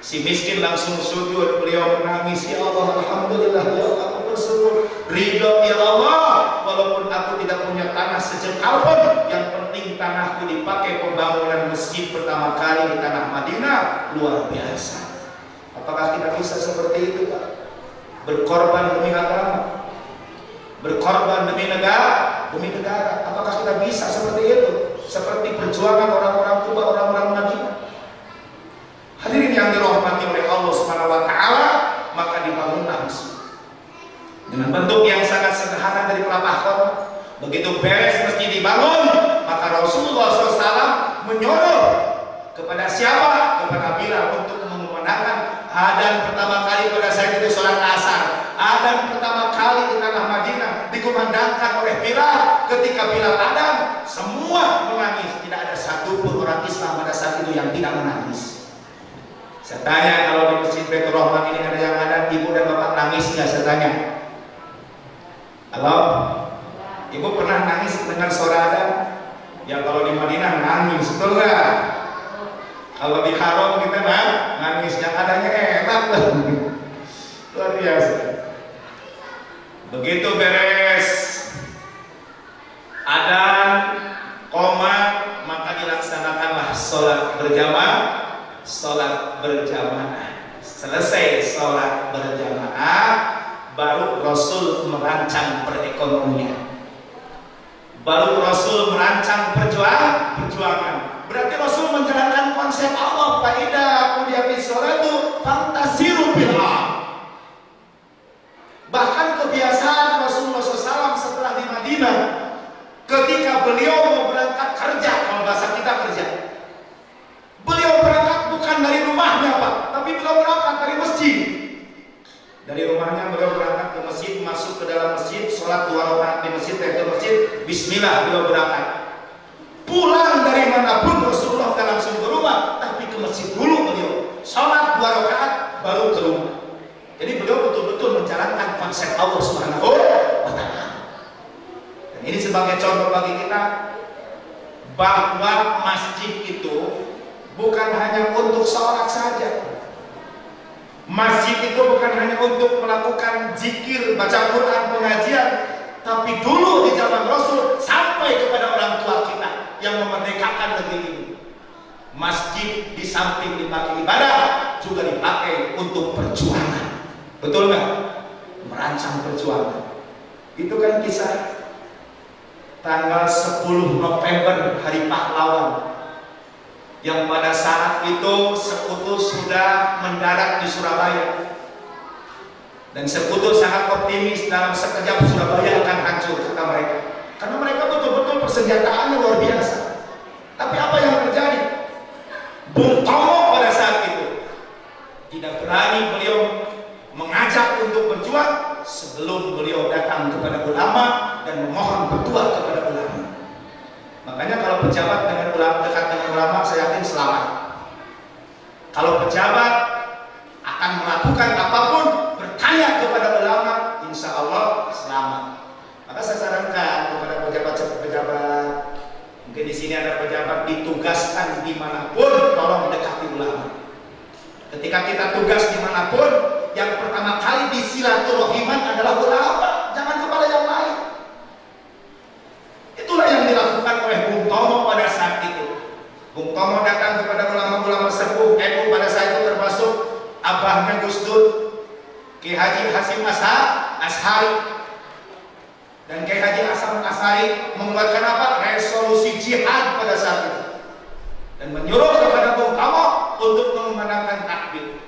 Si miskin langsung sujud, beliau menangis, ya Allah, alhamdulillah, ya Allah, aku bersyukur, ridho ya Allah, walaupun aku tidak punya tanah sejengkal pun, yang penting tanahku dipakai pembangunan masjid pertama kali di tanah Madinah. Luar biasa. Apakah kita bisa seperti itu, Pak? Berkorban demi agama, berkorban demi negara, apakah kita bisa seperti itu? Seperti perjuangan orang-orang Kuba, orang-orang Madinah. Hadirin yang dirahmati oleh Allah Subhanahu wa taala, maka dibangunlah masjid dengan bentuk yang sangat sederhana dari kelapa kot. Begitu beres masjid dibangun, maka Rasulullah SAW menyuruh kepada siapa? Kepada Bilal untuk mengumandangkan adzan pertama kali pada saat itu sholat asar. Adzan pertama kali di tanah Madinah dikumandangkan oleh Bilal ketika Bilal adzan, semua menangis. Tidak ada satu pun orang Islam pada saat itu yang tidak menangis. Saya tanya, kalau di Masjid Baitur Rahman ini ada yang ada ibu dan bapak nangis nggak? Saya tanya. Halo, ibu pernah nangis dengan suara adzan? Ya kalau di Madinah nangis, betul nggak? Kalau di Haram kita nangis, yang adanya enak loh. Luar biasa. Begitu beres adzan, qomat, maka dilaksanakanlah sholat berjamaah. Selesai sholat berjamaah, baru Rasul merancang perekonomian. Baru Rasul merancang perjuangan. Berarti Rasul menjalankan konsep Allah, faida qudiyatish sholatu fantasiru bil ardh. Bahkan kebiasaan Rasulullah SAW setelah di Madinah, ketika beliau mau berangkat kerja, kalau bahasa kita kerja, beliau berangkat bukan dari rumahnya Pak, tapi beliau berangkat dari masjid. Dari rumahnya beliau berangkat ke masjid, masuk ke dalam masjid, sholat 2 rakaat di masjid, ke masjid, bismillah beliau berangkat. Pulang dari manapun Rasulullah tidak langsung ke rumah, tapi ke masjid dulu beliau, sholat 2 rakaat baru ke rumah. Jadi beliau betul-betul menjalankan konsep Allah Subhanahu wa Ta'ala. Dan ini sebagai contoh bagi kita bahwa masjid itu bukan hanya untuk sholat saja. Masjid itu bukan hanya untuk melakukan zikir, baca Quran, pengajian, tapi dulu di zaman Rasul sampai kepada orang tua kita yang memerdekakan negeri ini. Masjid di samping dipakai ibadah juga dipakai untuk perjuangan. Betul nggak? Merancang perjuangan. Itu kan kisah tanggal 10 November Hari Pahlawan, yang pada saat itu Sekutu sudah mendarat di Surabaya, dan Sekutu sangat optimis dalam sekejap Surabaya akan hancur, kata mereka, karena mereka betul-betul persenjataannya luar biasa. Tapi apa yang terjadi? Bung Tomo pada saat itu tidak berani beliau mengajak untuk berjuang sebelum beliau datang kepada ulama dan memohon berdoa kepada ulama. Makanya kalau pejabat dengan ulama, dekat dengan ulama, saya yakin selamat. Kalau pejabat akan melakukan apapun, bertanya kepada ulama, insya Allah selamat. Maka saya sarankan kepada pejabat-pejabat, mungkin di sini ada pejabat ditugaskan dimanapun, tolong dekati ulama. Ketika kita tugas dimanapun, yang pertama kali disilaturahman adalah ulama, jangan kepada yang lain. Itulah yang dilakukan oleh Bung Tomo pada saat itu. Bung Tomo datang kepada ulama-ulama sepuh NU pada saat itu, termasuk abahnya Gus Dur, Ki Haji Hasyim Ashari, dan Ki Haji Hasyim Ashari membuatkan apa? Resolusi jihad pada saat itu, dan menyuruh kepada Bung Tomo untuk mengumandangkan takbir,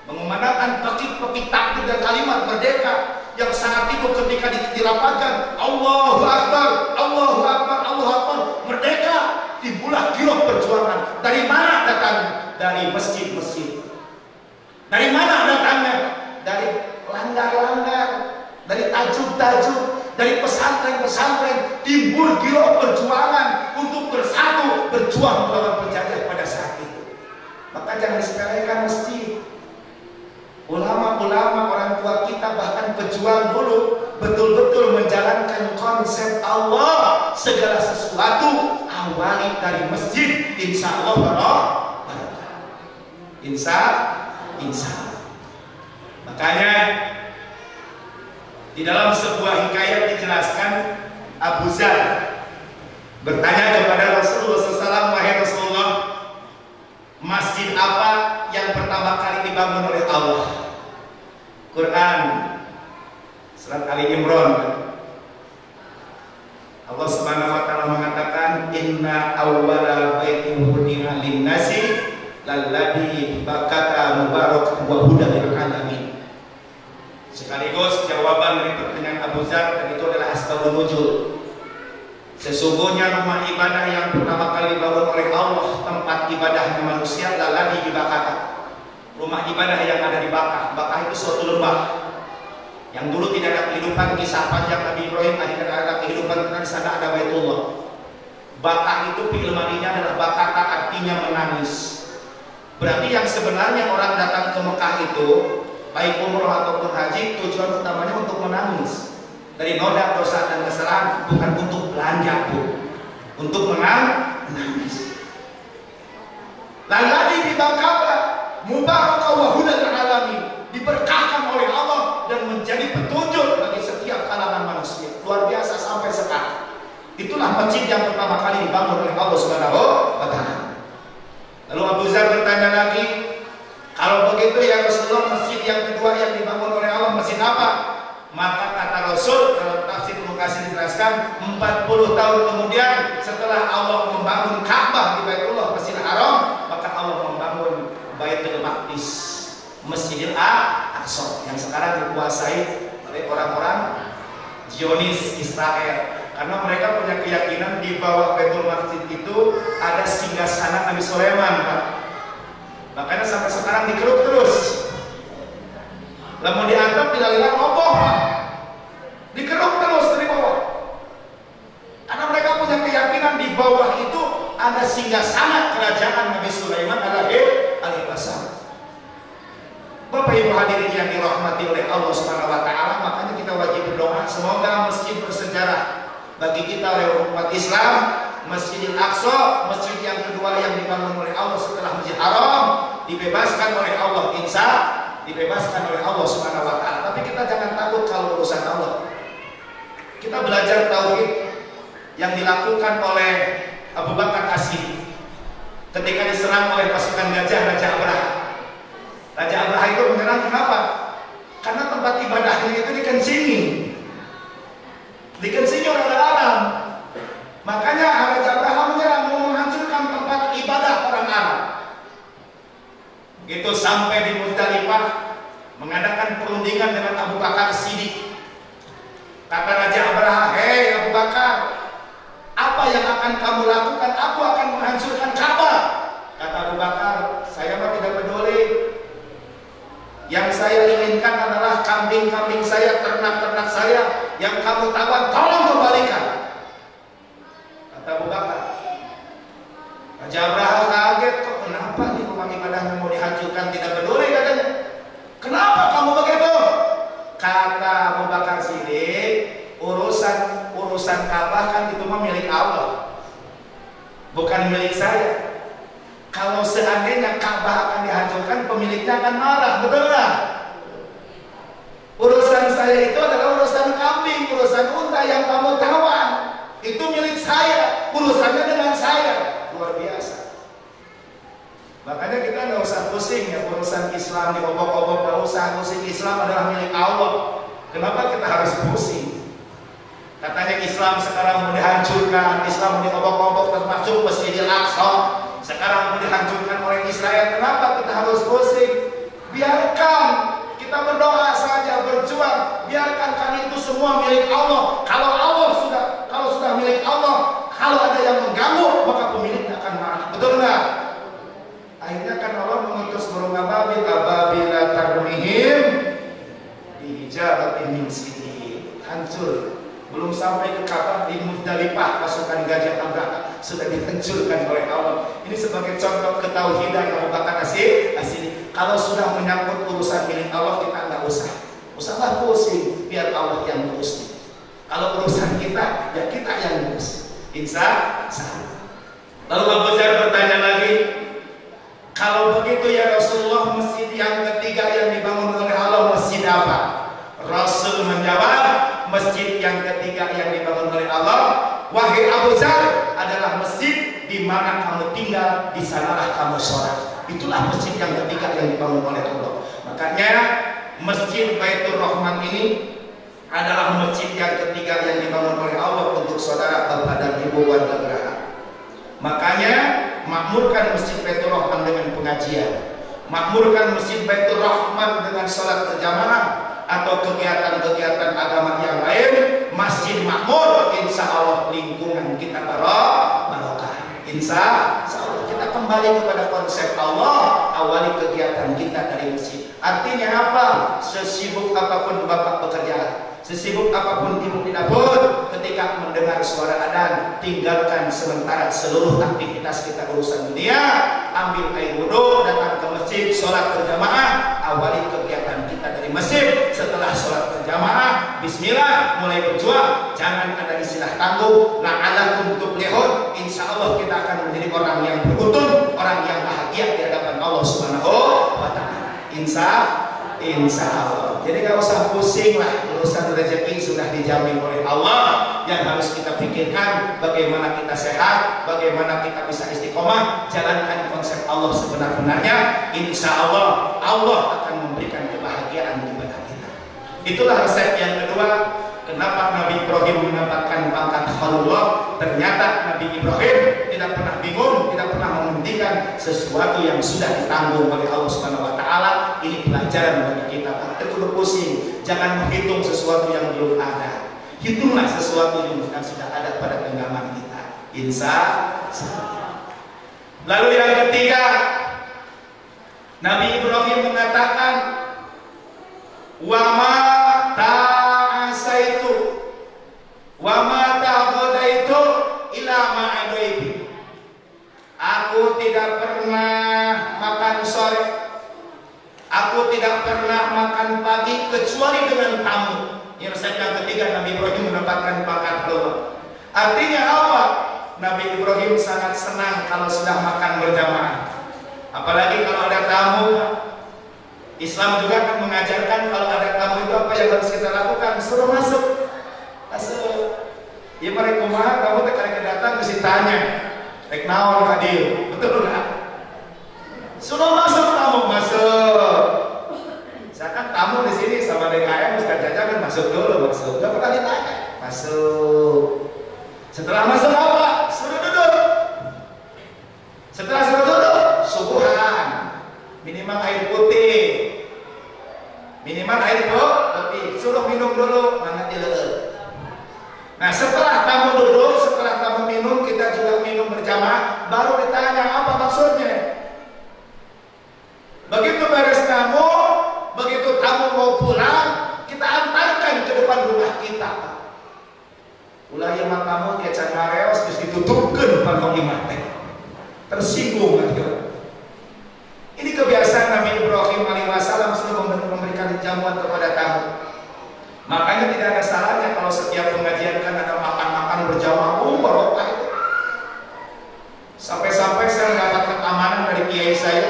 mengumandangkan pekik-pekik takbir dan kalimat merdeka yang sangat itu ketika dirapatkan, Allahu Akbar, Allahu Akbar, Allahu Akbar, merdeka. Timbullah giroh perjuangan. Dari mana datangnya? Dari masjid-masjid. Dari mana datangnya? Dari langgar-langgar, dari tajuk-tajuk, dari pesantren-pesantren. Timbul giroh perjuangan untuk bersatu berjuang melawan penjajah pada saat itu. Maka jangan disepelekan masjid. Ulama-ulama orang tua kita, bahkan pejuang dulu, betul-betul menjalankan konsep Allah. Segala sesuatu awali dari masjid, insya Allah barokah. Insya Allah. Makanya di dalam sebuah hikayat dijelaskan, Abu Zar bertanya kepada Rasulullah SAW, wahai Rasulullah, masjid apa yang pertama kali dibangun oleh Allah? Quran surat Ali Imran, Allah Subhanahu wa taala mengatakan, inna awwala baitin wudi'a lin-nasi lalladzi bakata mubarak wa hudan lil alamin. Sekaligus jawaban dari pertanyaan Abu Zar, dan itu adalah asbabun nuzul. Sesungguhnya rumah ibadah yang pertama kali dibangun oleh Allah, tempat ibadahnya manusia, lalladzi bakata, rumah ibadah yang ada di Bakah. Bakah itu suatu lembah. Yang dulu tidak ada kehidupan, kisah panjang Nabi Ibrahim, akhirnya ada kehidupan karena di sana ada Baitullah. Bakat itu fi'il-madinya adalah bakata, artinya menangis. Berarti yang sebenarnya orang datang ke Mekah itu, baik umroh ataupun haji, tujuan utamanya untuk menangis. Dari noda, dosa dan kesalahan, bukan untuk belanja pun, untuk menangis. Lalu lagi di Ka'bah, mubarakah wa hudan lil alamin, diberkahkan oleh Allah dan menjadi petunjuk bagi setiap kalangan manusia. Luar biasa sampai sekarang. Itulah masjid yang pertama kali dibangun oleh Allah Subhanahu wa taala. Lalu Abu Dzar bertanya lagi, kalau begitu ya Rasulullah, masjid yang kedua yang dibangun oleh Allah masjid apa? Maka kata Rasul dalam tafsir Ibnu Katsir dijelaskan 40 tahun kemudian setelah Allah membangun Ka'bah di Baitullah Masjidil Haram, maka Allah membangun Baitul Maqdis, Masjidil Aqsa yang sekarang dikuasai oleh orang-orang Zionis Israel. Karena mereka punya keyakinan di bawah Baitul Maqdis itu ada singgasana Nabi Sulaiman, Pak. Makanya sampai sekarang dikeruk terus. Lamun dianggap tidak lihat roboh, Pak. Dikeruk terus dari bawah. Karena mereka punya keyakinan di bawah itu ada singgasana kerajaan Nabi Sulaiman alaihissalam. Bapak Ibu hadirin yang dirahmati oleh Allah Subhanahu wa taala, makanya kita wajib berdoa semoga masjid bersejarah bagi kita oleh umat Islam, Masjidil Aqsa, masjid yang kedua yang dibangun oleh Allah setelah Masjid Haram, dibebaskan oleh Allah, insya dibebaskan oleh Allah Subhanahu wa taala. Tapi kita jangan takut kalau urusan Allah. Kita belajar tauhid yang dilakukan oleh Abu Bakar As-Siddiq ketika diserang oleh pasukan gajah Raja Abraha. Raja Abraha itu menyerang kenapa? Karena tempat ibadahnya itu dikencingi. Dikencingi oleh orang Arab. Makanya Raja Abraha menyerang, mau menghancurkan tempat ibadah orang Arab. Itu sampai di Muzdalifah mengadakan perundingan dengan Abu Bakar Siddiq. Kata Raja Abraha, "Hei Abu Bakar, apa yang akan kamu lakukan? Aku akan menghancurkan Ka'bah." Kata Abu Bakar, "Saya mah tidak peduli. Yang saya inginkan adalah kambing-kambing saya, ternak-ternak saya yang kamu tawan, tolong kembalikan." Kata Abu Bakar. Raja Abraha kaget, kok kenapa nih rumah ibadahnya mau dihancurkan, tidak peduli katanya. Kenapa kamu begitu? Kata Abu Bakar Siddiq, urusan Ka'bah kan itu mah milik Allah, bukan milik saya. Kalau seandainya Ka'bah akan dihancurkan, pemiliknya akan marah, betul nggak? Urusan saya itu adalah urusan kambing, urusan unta yang kamu tawan, itu milik saya, urusannya dengan saya. Luar biasa. Makanya kita nggak usah pusing ya urusan Islam diobok-obok, nggak usah pusing. Islam adalah milik Allah. Kenapa kita harus pusing? Katanya Islam sekarang mau dihancurkan, Islam mau diobok-obok, termasuk Masjidil Aqsa sekarang mau dihancurkan oleh Israel. Kenapa kita harus pusing? Biarkan kita berdoa saja, berjuang. Biarkan, karena itu semua milik Allah. Kalau sudah milik Allah, kalau ada yang mengganggu, maka pemiliknya akan marah. Betul nggak? Akhirnya kan Allah mengutus burung ababil, ababila tarmihim bijaratin min sijil, hancur. Belum sampai ke Ka'bah, di Muzdalifah pasukan gajah Abraha sudah dihancurkan oleh Allah. Ini sebagai contoh ketauhidan Abu Bakar As-Siddiq. Kalau sudah menyangkut urusan milik Allah, kita nggak usahlah pusing, biar Allah yang ngurus. Kalau urusan kita, ya kita yang ngurus. Insya Allah. Lalu Abu Dzar bertanya lagi, kalau begitu ya Rasulullah, masjid yang ketiga yang dibangun oleh Allah masjid apa? Rasul menjawab, masjid yang ketiga yang dibangun oleh Allah, wahai Abu Dzar, adalah masjid di mana kamu tinggal, di sanalah kamu sholat. Itulah masjid yang ketiga yang dibangun oleh Allah. Makanya masjid Baitur Rahman ini adalah masjid yang ketiga yang dibangun oleh Allah untuk saudara, bapak dan ibu warga Geraha. Makanya makmurkan masjid Baitur Rahman dengan pengajian, makmurkan masjid Baitur Rahman dengan sholat berjamaah atau kegiatan-kegiatan agama yang lain. Masjid makmur, insya Allah lingkungan kita barokah. Insya Allah kita kembali kepada konsep Allah, awali kegiatan kita dari masjid. Artinya apa? Sesibuk apapun bapak bekerja, sesibuk apapun ibu di dapur, ketika mendengar suara adzan, tinggalkan sementara seluruh aktivitas kita urusan dunia, ambil air wudhu, datang ke masjid, sholat berjamaah, awali kegiatan kita dari masjid. Setelah sholat berjamaah, bismillah, mulai berjuang, jangan ada istilah tangguh, la'alakum tuflihun. Insya Allah kita akan menjadi orang yang beruntung, orang yang bahagia di hadapan Allah Subhanahu wa Ta'ala. Insya Allah. Jadi gak usah pusing lah, urusan rezeki sudah dijamin oleh Allah. Yang harus kita pikirkan bagaimana kita sehat, bagaimana kita bisa istiqomah, jalankan konsep Allah sebenar-benarnya. Insya Allah, Allah akan memberikan kebahagiaan kepada kita. Itulah resep yang kedua. Kenapa Nabi Ibrahim mendapatkan pangkat Khalilullah? Ternyata Nabi Ibrahim tidak pernah bingung, tidak pernah menghentikan sesuatu yang sudah ditanggung oleh Allah Subhanahu wa Ta'ala. Ini pelajaran bagi kita. Tak perlu pusing, jangan menghitung sesuatu yang belum ada. Hitunglah sesuatu yang sudah ada pada genggaman kita. Insya Allah. Lalu yang ketiga, Nabi Ibrahim mengatakan, wa ma ta'asaitu wa ma ta'ghadaitu ila ma adaitu. Aku tidak pernah makan sore, aku tidak pernah makan pagi kecuali dengan tamu. Ini resep yang ketiga, Nabi Ibrahim mendapatkan pangkat Allah. Artinya apa? Nabi Ibrahim sangat senang kalau sudah makan berjamaah, apalagi kalau ada tamu. Islam juga akan mengajarkan kalau ada tamu itu apa yang harus kita lakukan. Suruh masuk, masuk. Ya mereka kumaha, kamu ketika datang mesti tanya, rek naon hadir, betul nggak? Suruh masuk tamu, masuk. Misalkan tamu di sini sama DKM, Ustaz Jaja kan masuk dulu, masuk. Gak pernah ditanya, masuk. Setelah masuk apa? Suruh duduk. Setelah suruh duduk, subuhan, minimal air putih, minimal air putih. Suruh minum dulu, mana dileur. Nah setelah tamu duduk, setelah tamu minum, kita juga minum berjamaah, baru ditanya apa maksudnya. Begitu beres tamu, begitu tamu mau pulang, kita antarkan ke depan rumah kita. Ulah yang tamu dia can ngareos terus ditutupkeun depan wong imah teh. Tersinggung gitu. Ini kebiasaan Nabi Ibrahim alaihissalam selalu memberikan jamuan kepada tamu. Makanya tidak ada salahnya kalau setiap pengajian kan ada makan-makan berjamaah, barokah itu. Sampai-sampai saya mendapatkan amanan dari kiai saya,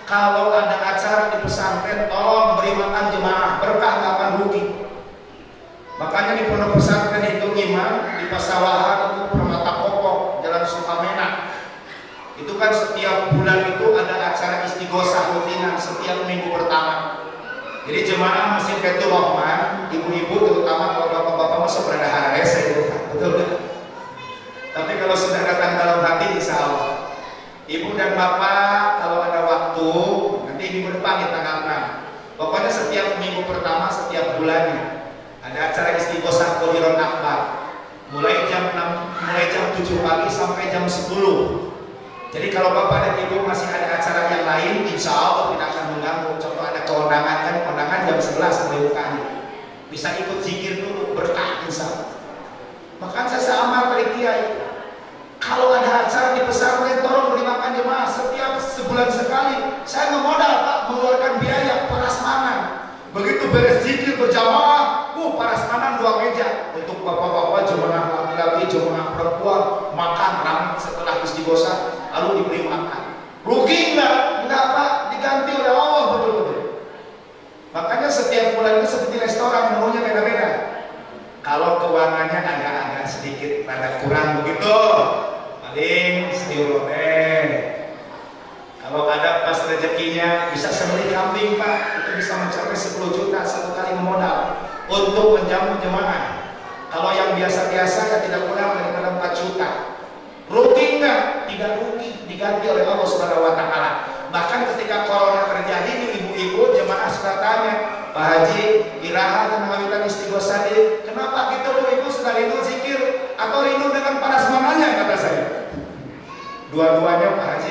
kalau ada acara di pesantren tolong beri makan jemaah, berkah nggak akan rugi. Makanya di pondok pesantren itu imam di Pasawahan itu Permata Pokok Jalan Sukamena, itu kan setiap bulan itu ada acara istighosah rutinan setiap minggu pertama. Jadi jemaah Masjid Baitur Rahman, ibu-ibu terutama kalau bapak-bapak masuk berada hares itu, betul kan? Tapi kalau sudah datang dalam hati, insya Allah, ibu dan bapak kalau ada waktu, nanti minggu depan di tanggal 6. Pokoknya setiap minggu pertama, setiap bulannya ada acara istighosah Qodiron Akbar, mulai jam 7 pagi sampai jam 10. Jadi kalau bapak dan ibu masih ada acara yang lain, insya Allah tidak akan mengganggu. Contoh ada keundangan, kan undangan jam 11 sampai bukanya, bisa ikut zikir dulu, berkah insya Allah. Maka saya seamal dari kiai, kalau ada acara di pesantren tolong beri makan jemaah setiap sebulan sekali. Saya nggak modal Pak, mengeluarkan biaya prasmanan. Begitu beres zikir berjamaah, prasmanan 2 meja untuk bapak-bapak, jemaah laki-laki, jemaah perempuan, makan ramai setelah istighosah, lalu diberi makan. Rugi enggak? Enggak Pak, diganti oleh Allah betul-betul. Makanya setiap bulan itu seperti restoran, menunya beda-beda. Kalau keuangannya agak-agak sedikit rada kurang begitu, paling sayur lodeh. Kalau ada pas rezekinya bisa sembelih kambing Pak, itu bisa mencapai 10 juta satu kali modal untuk menjamu jemaah. Kalau yang biasa-biasa ya tidak kurang daripada 4 juta. Rugi enggak? Tidak rugi, diganti oleh Allah Subhanahu wa Ta'ala. Bahkan ketika corona terjadi, ibu-ibu jemaah sudah tanya, Pak Haji, iraha dan mengajukan istighosah ini, kenapa gitu Bu Ibu sudah rindu zikir atau rindu dengan parasmananya, kata saya. Dua-duanya Pak Haji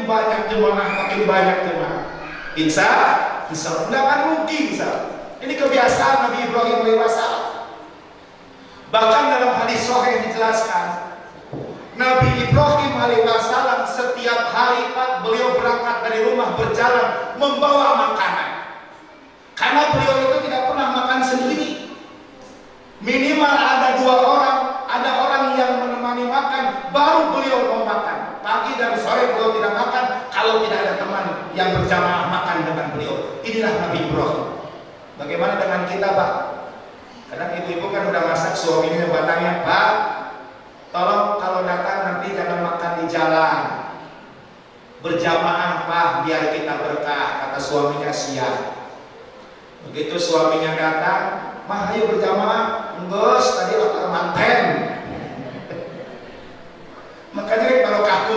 makin banyak jemaah. Insya Allah nggak akan rugi. Ini kebiasaan Nabi Ibrahim alaihissalam. Bahkan dalam hadis sahih dijelaskan, Nabi Ibrahim alaihissalam setiap hari Pak, beliau berangkat dari rumah berjalan membawa makanan. Karena beliau itu tidak pernah makan sendiri. Minimal ada 2 orang, ada orang yang menemani makan, baru beliau mau makan. Pagi dan sore beliau tidak makan kalau tidak ada teman yang berjamaah makan dengan beliau. Inilah Nabi Ibrahim. Bagaimana dengan kita, Pak? Kadang ibu-ibu kan udah masak, suaminya bertanya, Pak, tolong kalau datang nanti jangan makan di jalan, berjamaah Pak, biar kita berkah. Kata suaminya siap. Begitu suaminya datang, Mah ayo berjamaah. Enggak, tadi lapar manten. Makanya kalau kaku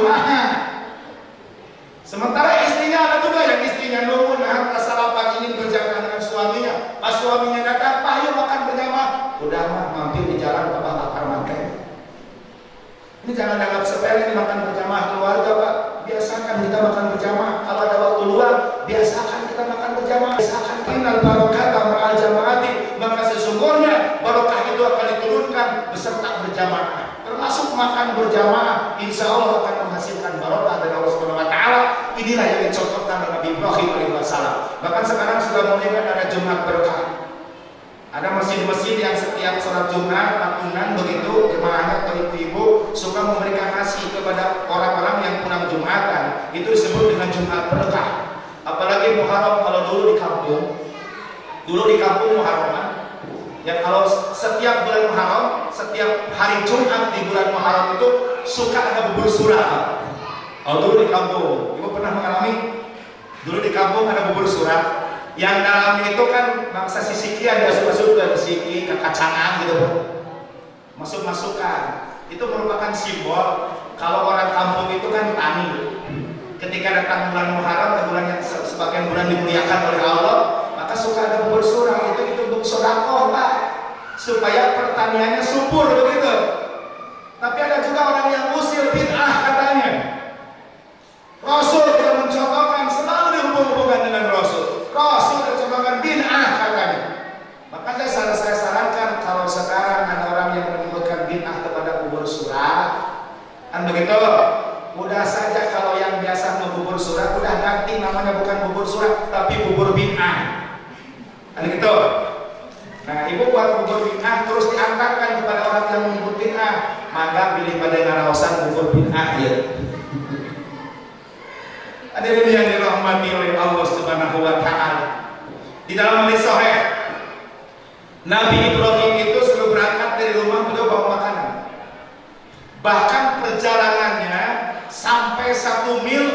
sementara istrinya ada juga yang istrinya nunggu nahan rasa lapar ingin berjamaah dengan suaminya. Pas suaminya datang, Pak ayo makan berjamaah. Udah mah mampir di jalan Bapak lapar manten. Ini jangan anggap sepele makan berjamaah keluarga, Pak. Biasakan kita makan berjamaah. Kalau ada waktu luang, biasakan kita makan berjamaah. Biasakan innal barakata ma'al jamaati, maka sesungguhnya barokah itu akan diturunkan beserta berjamaah. Termasuk makan berjamaah, insya Allah akan menghasilkan barokah dari Allah Subhanahu Wa Taala. Inilah yang dicontohkan oleh Nabi Ibrahim alaihissalam. Bahkan sekarang sudah mulai ada Jumat berkah. Ada masjid-masjid yang setiap sholat Jumat tahunan begitu jemaahnya atau ibu-ibu suka memberikan nasi kepada orang-orang yang pulang Jumatan. Itu disebut dengan Jumat berkah. Apalagi Muharram, kalau dulu di kampung Muharram, ya kalau setiap bulan Muharram, setiap hari Jumat di bulan Muharram itu suka ada bubur surah. Kalau dulu di kampung, ibu pernah mengalami? Dulu di kampung ada bubur surah. Yang dalamnya itu kan bangsa sisiki, ada masuk ke sisiki, ke kacangan gitu, masuk-masukan. Itu merupakan simbol kalau orang kampung itu kan tani. Ketika datang bulan Muharram dan bulan yang sebagian bulan dimuliakan oleh Allah, maka suka ada bubur surah. Itu untuk sedekah, Pak, supaya pertaniannya subur begitu. Tapi ada juga orang yang usil bid'ah katanya. Rasul tidak mencontohkan, selalu dihubung-hubungkan dengan Rasul. Rasul terjemahkan bid'ah katanya. Makanya saya sarankan kalau sekarang ada orang yang menimbulkan bid'ah kepada bubur surah, kan begitu, udah saja kalau yang biasa membubur surah udah ganti namanya, bukan bubur surah tapi bubur bid'ah, kan gitu. Nah, ibu buat bubur bid'ah terus diantarkan kepada orang yang menyebut bid'ah, maka pilih pada ngaraosan bubur bid'ah ya. Hadirin yang dirahmati oleh Allah Subhanahu Wa Taala. Di dalam hadis sahih, Nabi Ibrahim itu sebelum berangkat dari rumah beliau bawa makanan. Bahkan perjalanannya sampai 1 mil,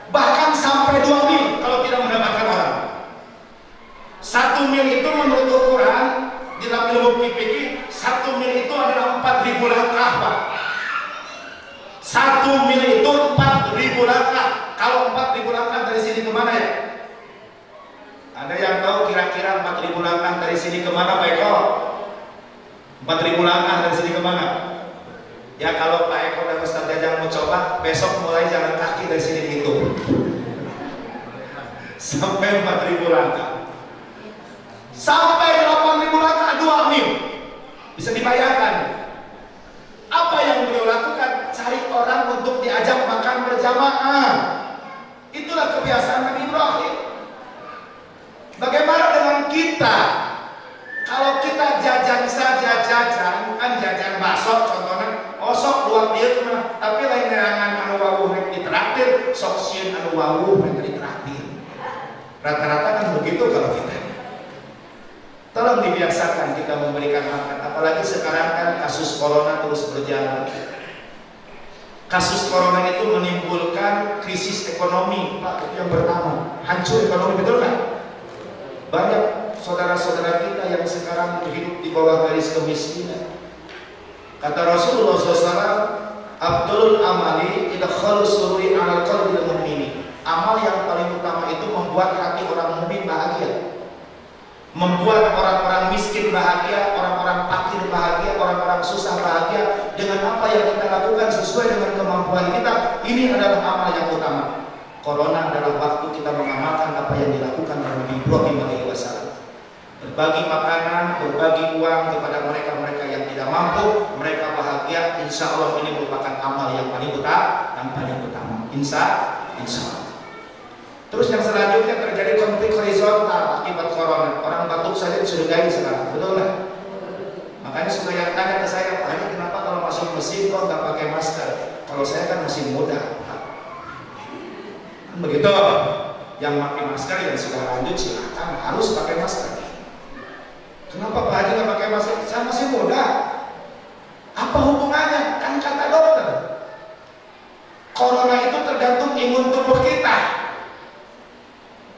bahkan sampai 2 mil kalau tidak mendapatkan orang. 1 mil itu menurut Al-Quran di dalam ilmu fikih, 1 mil itu adalah 4.000 langkah, Pak. 1 mil itu 4.000 langkah. Kalau 4.000 langkah dari sini kemana ya? Ada yang tahu kira-kira 4.000 langkah dari sini kemana, Pak Eko? 4.000 langkah dari sini kemana? Ya kalau Pak Eko dan Ustaz Jajang mau coba, besok mulai jalan kaki dari sini dihitung sampai 4.000 langkah. Sampai 8.000 langkah 2 mil. Bisa dibayangkan apa yang beliau lakukan? Cari orang untuk diajak makan berjamaah. Itulah kebiasaan Nabi Ibrahim. Bagaimana dengan kita? Kalau kita jajan saja, kan jajan bakso contohnya, sok luar dia mah, tapi lain nerangan anu wawuh rek ditraktir, sok sieun anu wawuh rek ditraktir. Rata-rata kan begitu kalau kita. Tolong dibiasakan kita memberikan makan, apalagi sekarang kan kasus corona terus berjalan. Kasus corona itu menimbulkan krisis ekonomi, Pak. Itu yang pertama, hancur ekonomi, betul nggak? Banyak saudara-saudara kita yang sekarang hidup di bawah garis kemiskinan. Kata Rasulullah SAW, Abdul amali idkhalu sururi alal qalbil mu'mini. Amal yang paling utama itu membuat hati orang mukmin bahagia. membuat orang-orang miskin bahagia, orang-orang fakir bahagia, orang-orang susah bahagia dengan apa yang kita lakukan sesuai dengan kemampuan kita. Ini adalah amal yang utama. Corona adalah waktu kita mengamalkan apa yang dilakukan oleh Nabi Ibrahim alaihissalam. Berbagi makanan, berbagi uang kepada mereka-mereka yang tidak mampu, mereka bahagia. Insya Allah ini merupakan amal yang paling utama. Insya Allah. Terus yang selanjutnya terjadi konflik horizontal akibat corona. Orang batuk saja dicurigai sekarang, betul nggak? Makanya suka yang tanya ke saya, Pak Haji, kenapa kalau masuk mesin kok nggak pakai masker? Kalau saya kan masih muda. Begitu. Yang pakai masker yang sudah lanjut silakan harus pakai masker. Kenapa Pak Haji nggak pakai masker? Saya masih muda. Apa hubungannya? Kan kata dokter, corona itu tergantung imun tubuh kita.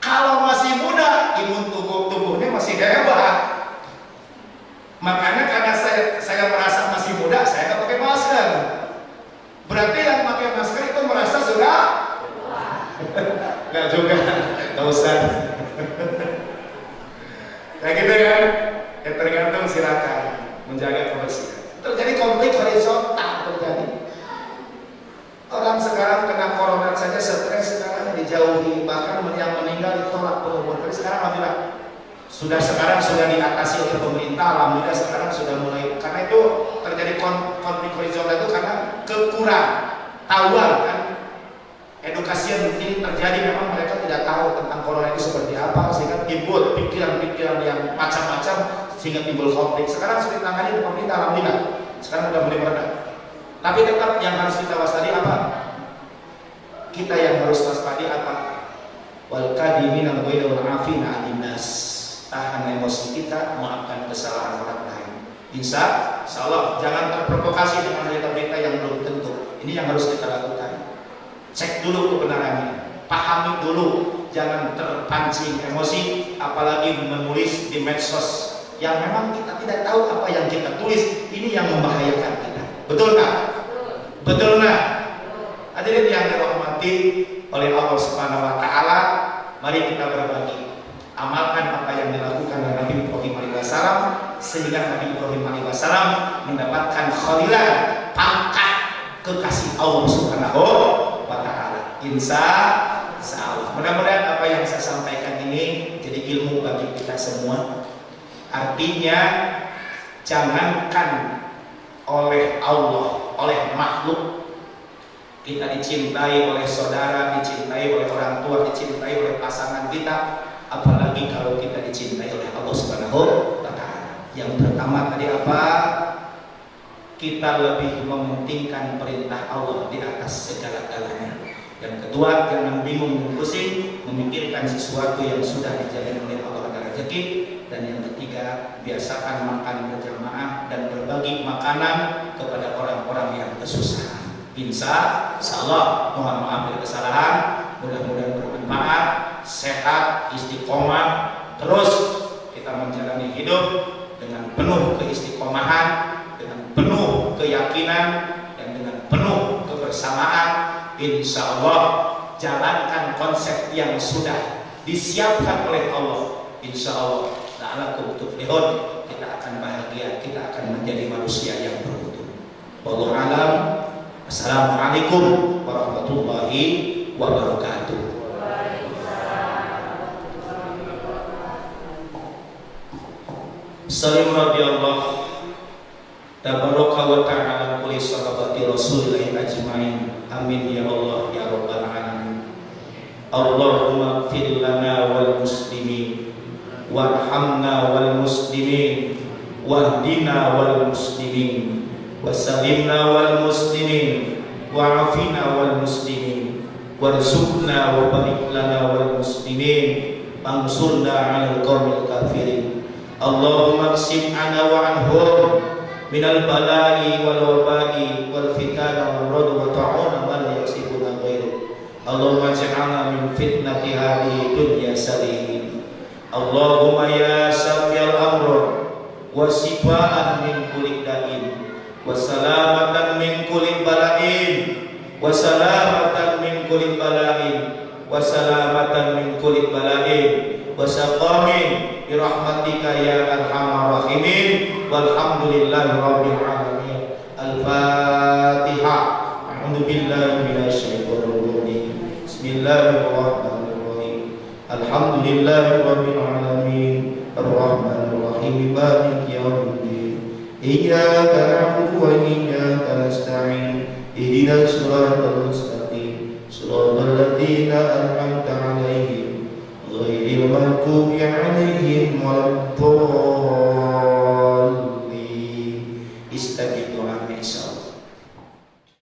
Kalau masih muda, imun tubuhnya masih hebat. Makanya karena saya merasa masih muda, saya nggak pakai masker. Berarti yang pakai masker itu merasa sudah nggak juga, nggak usah. Kayak gitu kan? Ya tergantung, silakan menjaga kebersihan. Terjadi konflik horizontal terjadi. Orang sekarang kena corona saja stres, sekarang dijauhi, bahkan yang meninggal ditolak pengumuman. Tapi sekarang sudah diatasi oleh pemerintah. Alhamdulillah sekarang sudah mulai. Karena itu terjadi konflik horizontal itu karena kekurang tahuan kan. Edukasi yang ini terjadi, memang mereka tidak tahu tentang corona itu seperti apa, sehingga timbul pikiran-pikiran yang macam-macam sehingga timbul konflik. Sekarang sudah ditangani oleh pemerintah, alhamdulillah. Sekarang sudah mulai meredah. Tapi tetap yang harus kita waspada apa? Kita yang harus waspada apa? Wal kadhimina al-ghaiza wal 'afina 'anil nas. Tahan emosi kita, maafkan kesalahan orang lain. Insya Allah jangan terprovokasi dengan berita-berita yang belum tentu. Ini yang harus kita lakukan. Cek dulu kebenarannya, pahami dulu, jangan terpancing emosi, apalagi menulis di medsos yang memang kita tidak tahu apa yang kita tulis. Ini yang membahayakan kita. Betul nggak? Betul nggak? Hadirin yang dirahmati oleh Allah Subhanahu Wa Taala, mari kita berbagi, amalkan apa yang dilakukan oleh Nabi Ibrahim alaihissalam, sehingga Nabi Ibrahim alaihissalam mendapatkan khalilan, pangkat kekasih Allah Subhanahu Wa Taala. Insya Allah. Mudah-mudahan apa yang saya sampaikan ini jadi ilmu bagi kita semua. Artinya jangankan oleh Allah, oleh makhluk, kita dicintai oleh saudara, dicintai oleh orang tua, dicintai oleh pasangan kita, apalagi kalau kita dicintai oleh Allah Subhanahu wa Ta'ala. Yang pertama tadi apa? Kita lebih mementingkan perintah Allah di atas segala-galanya. Yang kedua, jangan bingung dan pusing memikirkan sesuatu yang sudah dijamin oleh Allah ada rezeki. Dan yang ketiga, biasakan makan berjamaah dan berbagi makanan kepada orang-orang yang kesusahan. Insya Allah, mohon maaf bila kesalahan, mudah-mudahan bermanfaat, sehat, istiqomah, terus kita menjalani hidup dengan penuh keistiqomahan, dengan penuh keyakinan, dan dengan penuh kebersamaan. Insya Allah, jalankan konsep yang sudah disiapkan oleh Allah. Insya Allah, la'alakum tuflihun, kita akan bahagia, kita akan menjadi manusia yang bermutu. Wallahu a'lam. Assalamualaikum warahmatullahi wabarakatuh. Salim radhiyallahu tabaraka wa ta'ala kulli sahabati Rasulillah ajmain. Amin ya Allah ya rabbal alamin. Allahumma ighfir lana wal muslimin warhamna wal muslimin wahdina wal muslimin wasalimna wal muslimin wa'afina wal muslimin warzuqna wa barik lana wal muslimin ansurna 'alal qaumil kafirin. Allahumma qsim 'ana wa 'anhum minal bala'i wal waba'i wal fitana wal rad wa ta'una ma la yasibuna ghairu. Allahumma ij'alna min fitnati hadhihi dunya salimin. Allahumma ya syafiyal amr wa shifaan min kulli da'in wa salamatan min kulli bala'in wa salamatan min kulli bala'in wa salamatan min kulli bala'in wa saqamin birahmatika ya arhamar rahimin walhamdulillahi rabbil alamin. Al-Fatihah. A'udzu billahi minasyaitonir rajim. Bismillahirrahmanirrahim. Alhamdulillahi rabbil alamin. Ar-Rahmanir Rahim. Maliki yaumiddin. Iyyaka na'budu wa iyyaka nasta'in. Ihdinas siratal mustaqim. Shiratal ladzina an'amta 'alaihim ghairil maghdubi 'alaihim waladdallin.